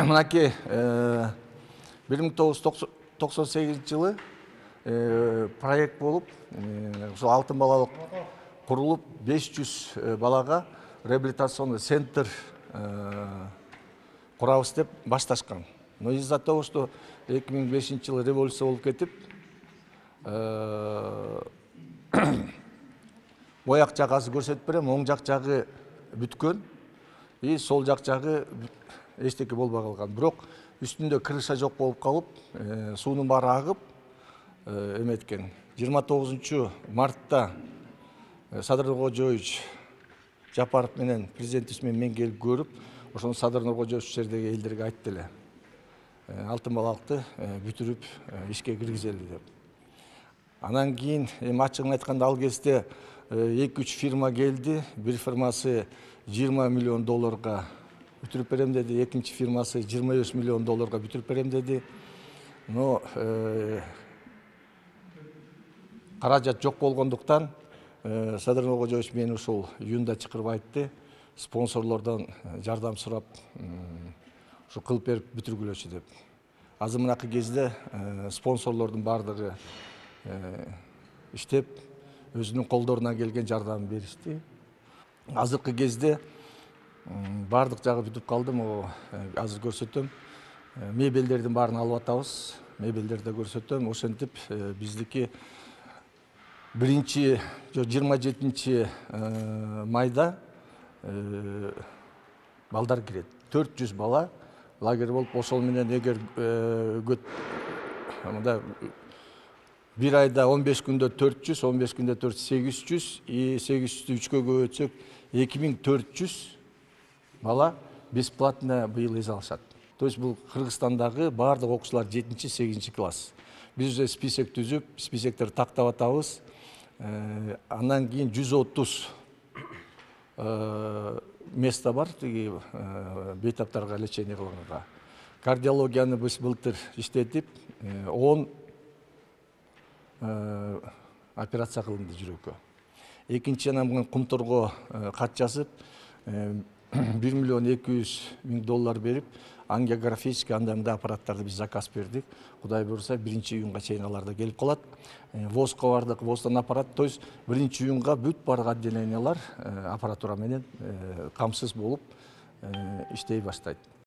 мынакей 1998 жылы проект болуп, ошол алтын балалык курулуп, 500 балага реабилитационный центр курабыз деп башташкан. Но из-за того, что 2005 жылы революция болуп кетип, бояк жагасы көрсөтүп берем, оң жак жагы бүткөн, и сол жак жагы эчтеке болбой калган. Бирок үстүндө крыша жок болуп калып, суунун баары агып эметкен. 29 мартта Садыр Нуркожоевич Жапаров менен президентибиз мен келип көрүп, ошону Садыр Нуркожоевич жердеги элдерге айтты эле. Алтын балалыкты бүтүрүп ишке киргизели деп. Анан кийин ачыгын айтканда ал кезде 2-3 фирма келди. Бир фирмасы 20 миллион долларга бүтүрүп берем деди, экинчи фирмасы 25 миллион долларга бүтүрүп берем деди. Но каражат жок болгондуктан Садыр Нуркожоевич мени ушул июнда чакырып айтты, спонсорлордон жардам сурап, ушу кылып берип бүтүргүлөчү деп. Азыр мынакы кезде спонсорлордун бардыгы иштеп, өзүнүн колдоруна келген жардамын беришти. Азыркы кезде бардык жагы бүтүп калды. Азыр көрсөтөм. Мебелдердин баарын алып атабыз. Мебелдерди көрсөтөм. Ошентип биздики 27 майда балдар кирет. 400 бала лагерь болуп, ошол менен эгер бир айда 15 күндө 400, 15 күндө 800, и 800'ті 3-кө көбөйтсөк 2400 бала бесплатно быйыл эз алышат. То есть бул Кыргызстандагы бардык окуучулар 7-8 класс. Биз уже список түзүп, списектерди тактап атабыз. Андан кийин 130 место бар тиги бейтаптарга лечение кылганга. Кардиологияны биз былтыр иштетип, 10 операция кылынды жүрөккө. Экинчи анан Кумторго кат жазып, 1 миллион 200 000 доллар берип, ангиографический андай аппараттарды биз заказ бердик. Кудай буйруса 1-июнга чейин аларда келип калат. ВОЗго бардык, ВОЗдон аппарат, то есть 1-июнга бүт бардык отделениялар аппаратура менен камсыз болуп иштей баштайт.